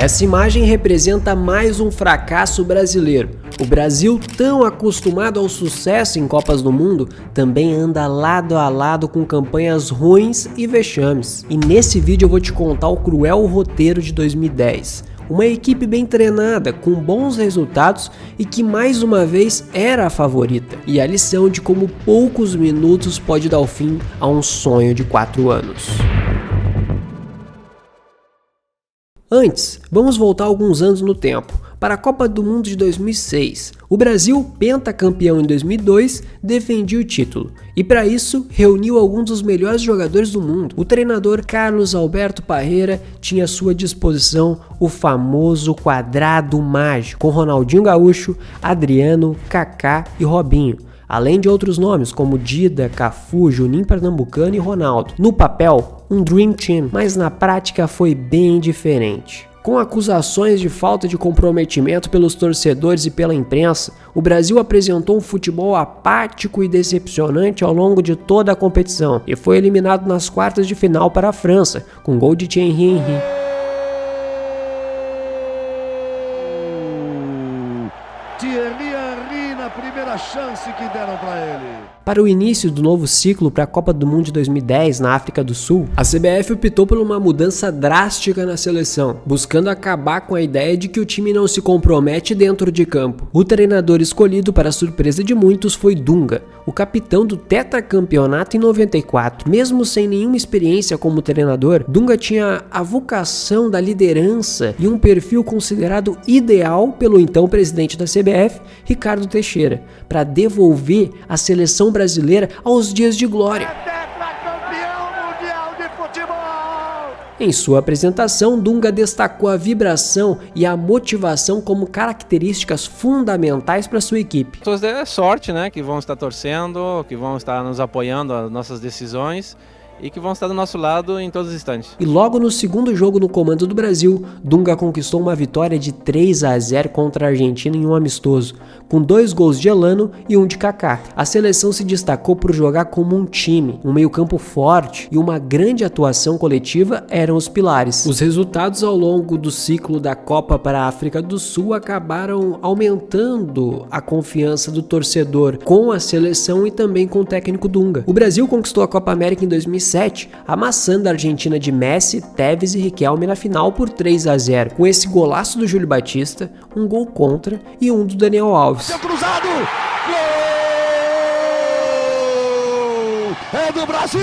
Essa imagem representa mais um fracasso brasileiro. O Brasil, tão acostumado ao sucesso em Copas do Mundo, também anda lado a lado com campanhas ruins e vexames. E nesse vídeo eu vou te contar o cruel roteiro de 2010. Uma equipe bem treinada, com bons resultados e que mais uma vez era a favorita. E a lição de como poucos minutos pode dar o fim a um sonho de 4 anos. Antes, vamos voltar alguns anos no tempo, para a Copa do Mundo de 2006. O Brasil, pentacampeão em 2002, defendia o título e para isso reuniu alguns dos melhores jogadores do mundo. O treinador Carlos Alberto Parreira tinha à sua disposição o famoso quadrado mágico, com Ronaldinho Gaúcho, Adriano, Kaká e Robinho, além de outros nomes como Dida, Cafu, Juninho Pernambucano e Ronaldo. No papel, um Dream Team, mas na prática foi bem diferente. Com acusações de falta de comprometimento pelos torcedores e pela imprensa, o Brasil apresentou um futebol apático e decepcionante ao longo de toda a competição e foi eliminado nas quartas de final para a França, com gol de Thierry Henry. Na primeira chance que deram para ele. Para o início do novo ciclo para a Copa do Mundo de 2010 na África do Sul, a CBF optou por uma mudança drástica na seleção, buscando acabar com a ideia de que o time não se compromete dentro de campo. O treinador escolhido, para a surpresa de muitos, foi Dunga, o capitão do tetracampeonato em 94. Mesmo sem nenhuma experiência como treinador, Dunga tinha a vocação da liderança e um perfil considerado ideal pelo então presidente da CBF, Ricardo Teixeira, para devolver a seleção brasileira aos dias de glória. Em sua apresentação, Dunga destacou a vibração e a motivação como características fundamentais para sua equipe. É sorte, né? Que vão estar torcendo, que vão estar nos apoiando as nossas decisões e que vão estar do nosso lado em todos os instantes. E logo no segundo jogo no comando do Brasil, Dunga conquistou uma vitória de 3-0 contra a Argentina em um amistoso, com 2 gols de Elano e 1 de Kaká. A seleção se destacou por jogar como um time, um meio-campo forte e uma grande atuação coletiva eram os pilares. Os resultados ao longo do ciclo da Copa para a África do Sul acabaram aumentando a confiança do torcedor com a seleção e também com o técnico Dunga. O Brasil conquistou a Copa América em 2007, amassando a Argentina de Messi, Tevez e Riquelme na final por 3-0, com esse golaço do Júlio Batista, um gol contra e um do Daniel Alves. Cruzado! Gol! É do Brasil!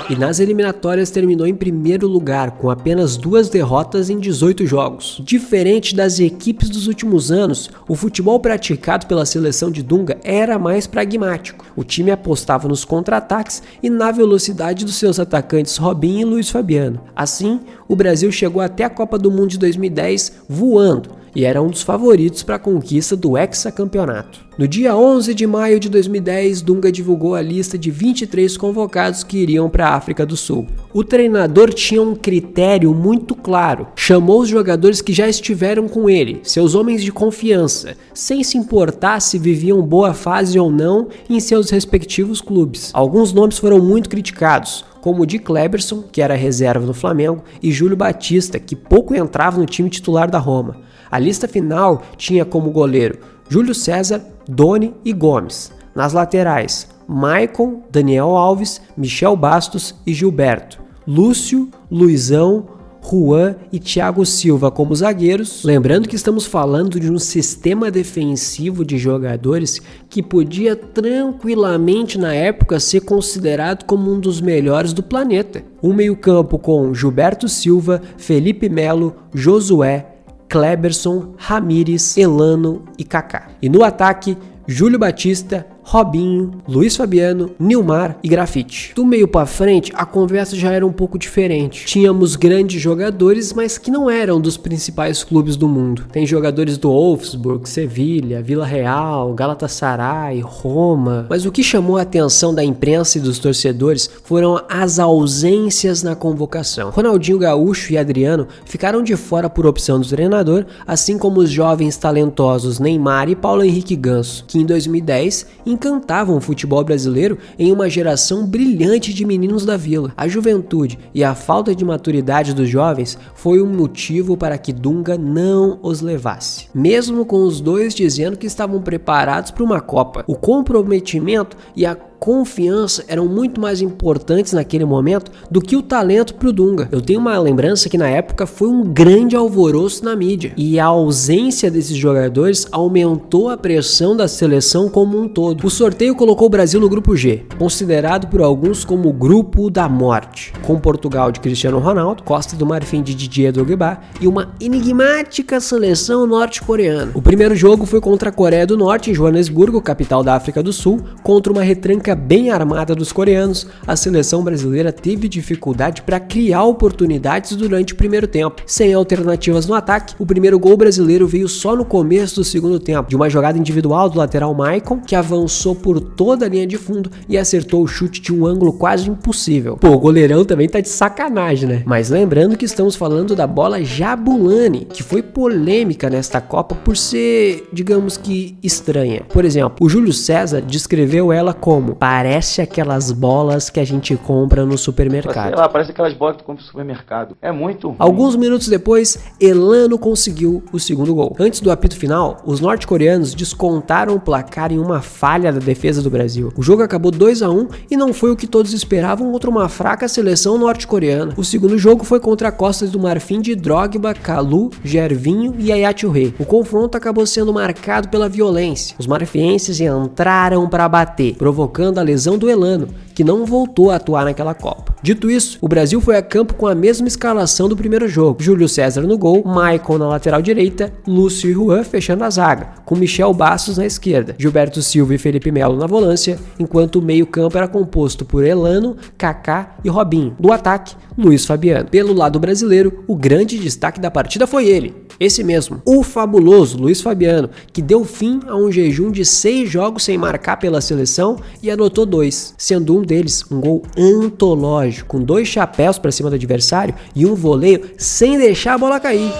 E nas eliminatórias terminou em primeiro lugar, com apenas 2 derrotas em 18 jogos. Diferente das equipes dos últimos anos, o futebol praticado pela seleção de Dunga era mais pragmático. O time apostava nos contra-ataques e na velocidade dos seus atacantes Robinho e Luiz Fabiano. Assim, o Brasil chegou até a Copa do Mundo de 2010 voando e era um dos favoritos para a conquista do hexacampeonato. No dia 11 de maio de 2010, Dunga divulgou a lista de 23 convocados que iriam para a África do Sul. O treinador tinha um critério muito claro. Chamou os jogadores que já estiveram com ele, seus homens de confiança, sem se importar se viviam boa fase ou não em seus respectivos clubes. Alguns nomes foram muito criticados, como o de Kleberson, que era reserva no Flamengo, e Júlio Batista, que pouco entrava no time titular da Roma. A lista final tinha como goleiro Júlio César, Doni e Gomes. Nas laterais, Maicon, Daniel Alves, Michel Bastos e Gilberto. Lúcio, Luizão, Juan e Thiago Silva como zagueiros. Lembrando que estamos falando de um sistema defensivo de jogadores que podia tranquilamente na época ser considerado como um dos melhores do planeta. Um meio-campo com Gilberto Silva, Felipe Melo, Josué, Kleberson, Ramires, Elano e Kaká. E no ataque, Júlio Batista, Robinho, Luiz Fabiano, Nilmar e Grafite. Do meio para frente, a conversa já era um pouco diferente. Tínhamos grandes jogadores, mas que não eram dos principais clubes do mundo. Tem jogadores do Wolfsburg, Sevilha, Vila Real, Galatasaray, Roma. Mas o que chamou a atenção da imprensa e dos torcedores foram as ausências na convocação. Ronaldinho Gaúcho e Adriano ficaram de fora por opção do treinador, assim como os jovens talentosos Neymar e Paulo Henrique Ganso, que em 2010 encantavam o futebol brasileiro em uma geração brilhante de meninos da vila. A juventude e a falta de maturidade dos jovens foi um motivo para que Dunga não os levasse, mesmo com os dois dizendo que estavam preparados para uma Copa. O comprometimento e a confiança eram muito mais importantes naquele momento do que o talento pro Dunga. Eu tenho uma lembrança que na época foi um grande alvoroço na mídia, e a ausência desses jogadores aumentou a pressão da seleção como um todo. O sorteio colocou o Brasil no grupo G, considerado por alguns como o grupo da morte, com Portugal de Cristiano Ronaldo, Costa do Marfim de Didier Drogba e uma enigmática seleção norte-coreana. O primeiro jogo foi contra a Coreia do Norte em Joanesburgo, capital da África do Sul. Contra uma retranca bem armada dos coreanos, a seleção brasileira teve dificuldade para criar oportunidades durante o primeiro tempo. Sem alternativas no ataque, o primeiro gol brasileiro veio só no começo do segundo tempo, de uma jogada individual do lateral Maicon, que avançou por toda a linha de fundo e acertou o chute de um ângulo quase impossível. Pô, o goleirão também tá de sacanagem, né? Mas lembrando que estamos falando da bola Jabulani, que foi polêmica nesta Copa por ser, digamos que, estranha. Por exemplo, o Júlio César descreveu ela como: parece aquelas bolas que a gente compra no supermercado. Sei lá, parece aquelas bolas que tu compra no supermercado. É muito ruim. Alguns minutos depois, Elano conseguiu o segundo gol. Antes do apito final, os norte-coreanos descontaram o placar em uma falha da defesa do Brasil. O jogo acabou 2-1 e não foi o que todos esperavam contra uma fraca seleção norte-coreana. O segundo jogo foi contra a Costa do Marfim de Drogba, Kalu, Gervinho e Yaya Touré. O confronto acabou sendo marcado pela violência. Os marfienses entraram para bater, provocando a lesão do Elano, que não voltou a atuar naquela Copa. Dito isso, o Brasil foi a campo com a mesma escalação do primeiro jogo: Júlio César no gol, Maicon na lateral direita, Lúcio e Juan fechando a zaga, com Michel Bastos na esquerda, Gilberto Silva e Felipe Melo na volância, enquanto o meio-campo era composto por Elano, Kaká e Robinho. No ataque, Luiz Fabiano. Pelo lado brasileiro, o grande destaque da partida foi ele, esse mesmo, o fabuloso Luiz Fabiano, que deu fim a um jejum de 6 jogos sem marcar pela seleção e anotou 2, sendo um deles um gol antológico, com 2 chapéus para cima do adversário e um voleio sem deixar a bola cair.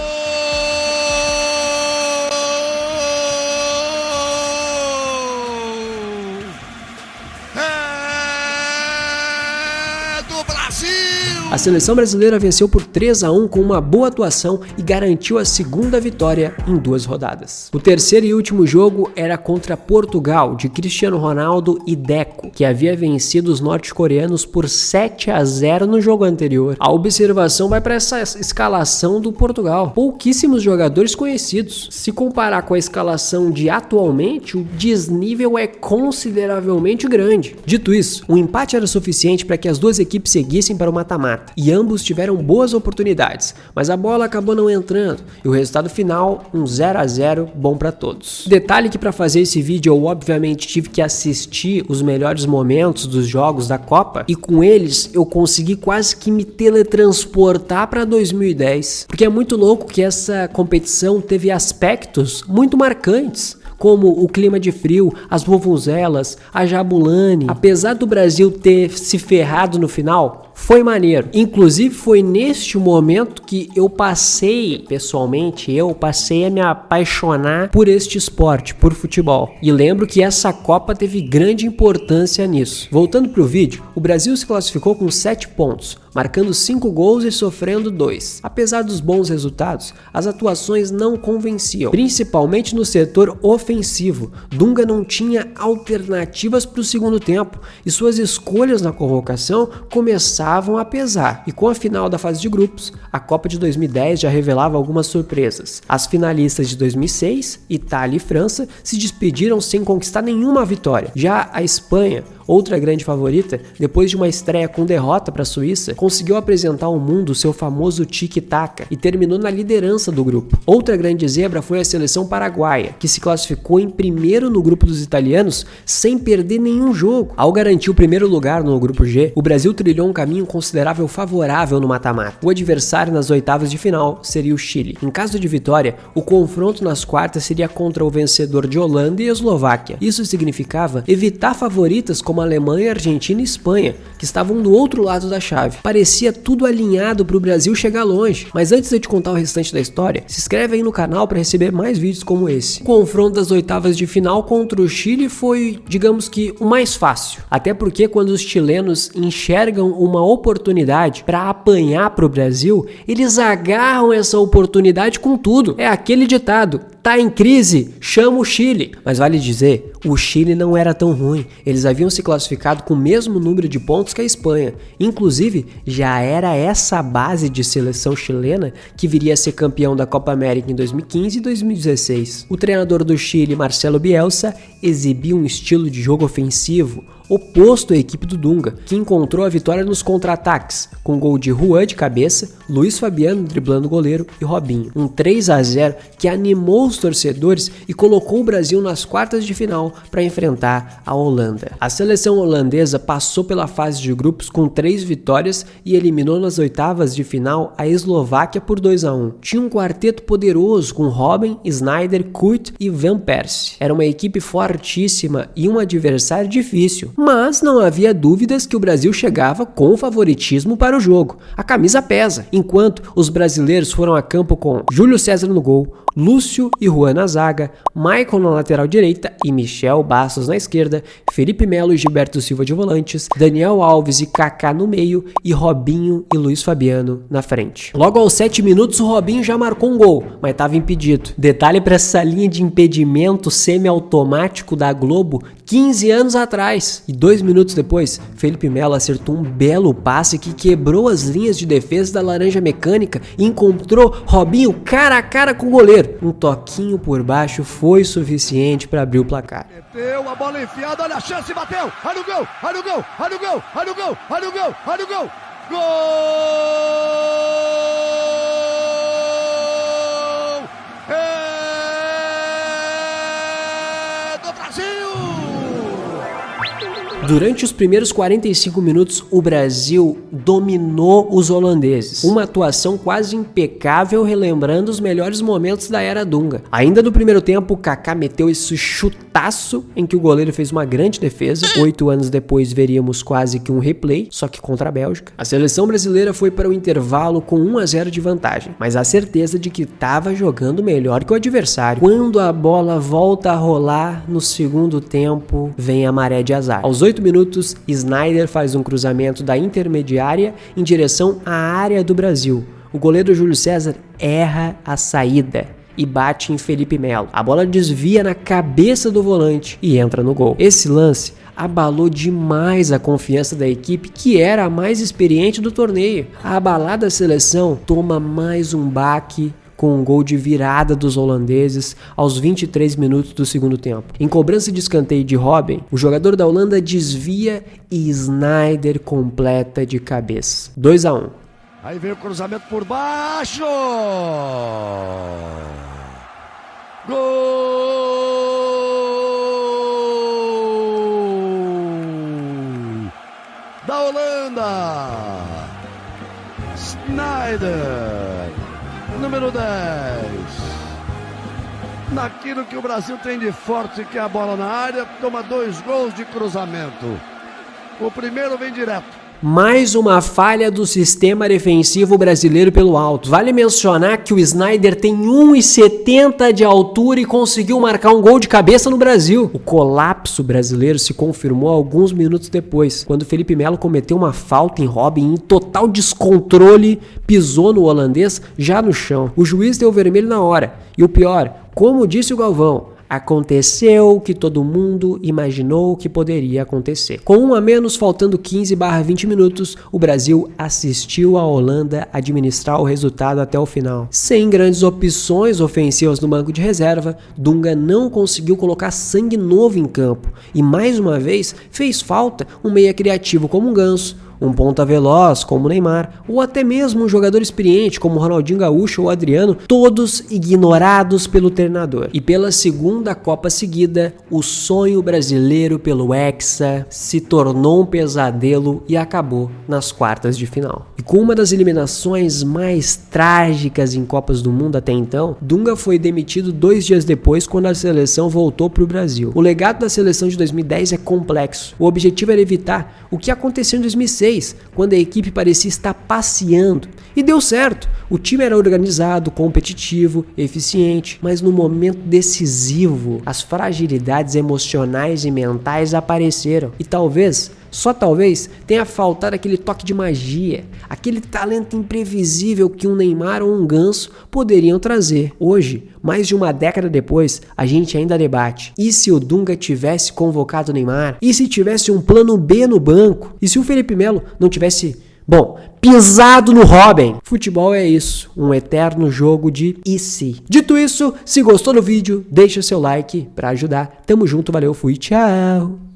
A seleção brasileira venceu por 3-1 com uma boa atuação e garantiu a segunda vitória em 2 rodadas. O terceiro e último jogo era contra Portugal, de Cristiano Ronaldo e Deco, que havia vencido os norte-coreanos por 7-0 no jogo anterior. A observação vai para essa escalação do Portugal. Pouquíssimos jogadores conhecidos. Se comparar com a escalação de atualmente, o desnível é consideravelmente grande. Dito isso, o empate era suficiente para que as duas equipes seguissem para o mata-mata, e ambos tiveram boas oportunidades, mas a bola acabou não entrando e o resultado final, um 0-0 bom para todos. Detalhe que para fazer esse vídeo eu obviamente tive que assistir os melhores momentos dos jogos da Copa, e com eles eu consegui quase que me teletransportar para 2010, porque é muito louco que essa competição teve aspectos muito marcantes, como o clima de frio, as vuvuzelas, a Jabulani. Apesar do Brasil ter se ferrado no final, foi maneiro. Inclusive foi neste momento que eu passei a me apaixonar por este esporte, por futebol. E lembro que essa Copa teve grande importância nisso. Voltando pro vídeo, o Brasil se classificou com 7 pontos, marcando 5 gols e sofrendo 2. Apesar dos bons resultados, as atuações não convenciam, principalmente no setor ofensivo. Dunga não tinha alternativas para o segundo tempo e suas escolhas na convocação começavam a pesar. E com a final da fase de grupos, a Copa de 2010 já revelava algumas surpresas. As finalistas de 2006, Itália e França, se despediram sem conquistar nenhuma vitória. Já a Espanha, outra grande favorita, depois de uma estreia com derrota para a Suíça, conseguiu apresentar ao mundo seu famoso tic-tac e terminou na liderança do grupo. Outra grande zebra foi a seleção paraguaia, que se classificou em primeiro no grupo dos italianos sem perder nenhum jogo. Ao garantir o primeiro lugar no grupo G, o Brasil trilhou um caminho considerável favorável no mata-mata. O adversário nas oitavas de final seria o Chile. Em caso de vitória, o confronto nas quartas seria contra o vencedor de Holanda e Eslováquia. Isso significava evitar favoritas como como Alemanha, Argentina e Espanha, que estavam do outro lado da chave. Parecia tudo alinhado para o Brasil chegar longe. Mas antes de eu te contar o restante da história, se inscreve aí no canal para receber mais vídeos como esse. O confronto das oitavas de final contra o Chile foi, digamos que, o mais fácil. Até porque quando os chilenos enxergam uma oportunidade para apanhar para o Brasil, eles agarram essa oportunidade com tudo. É aquele ditado: tá em crise, chama o Chile. Mas vale dizer, o Chile não era tão ruim. Eles haviam se classificado com o mesmo número de pontos que a Espanha. Inclusive, já era essa base de seleção chilena que viria a ser campeão da Copa América em 2015 e 2016. O treinador do Chile, Marcelo Bielsa, exibia um estilo de jogo ofensivo oposto à equipe do Dunga, que encontrou a vitória nos contra-ataques, com gol de Juan de cabeça, Luiz Fabiano driblando o goleiro e Robinho. Um 3-0 que animou os torcedores e colocou o Brasil nas quartas de final para enfrentar a Holanda. A seleção holandesa passou pela fase de grupos com 3 vitórias e eliminou nas oitavas de final a Eslováquia por 2-1. Tinha um quarteto poderoso com Robben, Sneijder, Kuyt e Van Persie. Era uma equipe fortíssima e um adversário difícil. Mas não havia dúvidas que o Brasil chegava com favoritismo para o jogo. A camisa pesa. Enquanto os brasileiros foram a campo com Júlio César no gol, Lúcio e Juan na zaga, Maicon na lateral direita e Michel Bastos na esquerda, Felipe Melo e Gilberto Silva de volantes, Daniel Alves e Kaká no meio e Robinho e Luiz Fabiano na frente. Logo aos 7 minutos o Robinho já marcou um gol, mas estava impedido. Detalhe para essa linha de impedimento semiautomático da Globo 15 anos atrás. E 2 minutos depois, Felipe Melo acertou um belo passe que quebrou as linhas de defesa da Laranja Mecânica e encontrou Robinho cara a cara com o goleiro. Um toquinho por baixo foi suficiente para abrir o placar. Meteu a bola enfiada, olha a chance, bateu! Olha o gol! Olha o gol! Olha o gol! Olha o gol! Olha o gol! Olha o gol! Gol! É do Brasil! Durante os primeiros 45 minutos, o Brasil dominou os holandeses. Uma atuação quase impecável, relembrando os melhores momentos da era Dunga. Ainda no primeiro tempo, o Kaká meteu esse chutaço em que o goleiro fez uma grande defesa. 8 anos depois, veríamos quase que um replay, só que contra a Bélgica. A seleção brasileira foi para o intervalo com 1-0 de vantagem, mas a certeza de que estava jogando melhor que o adversário. Quando a bola volta a rolar no segundo tempo, vem a maré de azar. Aos 8 minutos, Sneijder faz um cruzamento da intermediária em direção à área do Brasil. O goleiro Júlio César erra a saída e bate em Felipe Melo. A bola desvia na cabeça do volante e entra no gol. Esse lance abalou demais a confiança da equipe, que era a mais experiente do torneio. A abalada seleção toma mais um baque com um gol de virada dos holandeses aos 23 minutos do segundo tempo. Em cobrança de escanteio de Robben, o jogador da Holanda desvia e Sneijder completa de cabeça. 2-1. Aí vem o cruzamento por baixo! Gol! Da Holanda! Sneijder! Número 10. Naquilo que o Brasil tem de forte, que é a bola na área, toma 2 gols de cruzamento. O primeiro vem direto. Mais uma falha do sistema defensivo brasileiro pelo alto. Vale mencionar que o Sneijder tem 1,70 de altura e conseguiu marcar um gol de cabeça no Brasil. O colapso brasileiro se confirmou alguns minutos depois, quando Felipe Melo cometeu uma falta em Robben e em total descontrole pisou no holandês já no chão. O juiz deu vermelho na hora. E o pior, como disse o Galvão, aconteceu o que todo mundo imaginou que poderia acontecer. Com 1 a menos, faltando 15/20 minutos, o Brasil assistiu a Holanda administrar o resultado até o final. Sem grandes opções ofensivas no banco de reserva, Dunga não conseguiu colocar sangue novo em campo e mais uma vez fez falta um meia criativo como um Ganso, um ponta veloz como o Neymar, ou até mesmo um jogador experiente como o Ronaldinho Gaúcho ou o Adriano, todos ignorados pelo treinador. E pela segunda Copa seguida, o sonho brasileiro pelo Hexa se tornou um pesadelo e acabou nas quartas de final. E com uma das eliminações mais trágicas em Copas do Mundo até então, Dunga foi demitido 2 dias depois, quando a seleção voltou para o Brasil. O legado da seleção de 2010 é complexo. O objetivo era evitar o que aconteceu em 2006, quando a equipe parecia estar passeando. E deu certo. O time era organizado, competitivo, eficiente, mas no momento decisivo, as fragilidades emocionais e mentais apareceram. E talvez, só talvez, tenha faltado aquele toque de magia, aquele talento imprevisível que um Neymar ou um Ganso poderiam trazer. Hoje, mais de uma década depois, a gente ainda debate. E se o Dunga tivesse convocado o Neymar? E se tivesse um plano B no banco? E se o Felipe Melo não tivesse, pisado no Robin? Futebol é isso, um eterno jogo de e se. Dito isso, se gostou do vídeo, deixa seu like pra ajudar. Tamo junto, valeu, fui, tchau!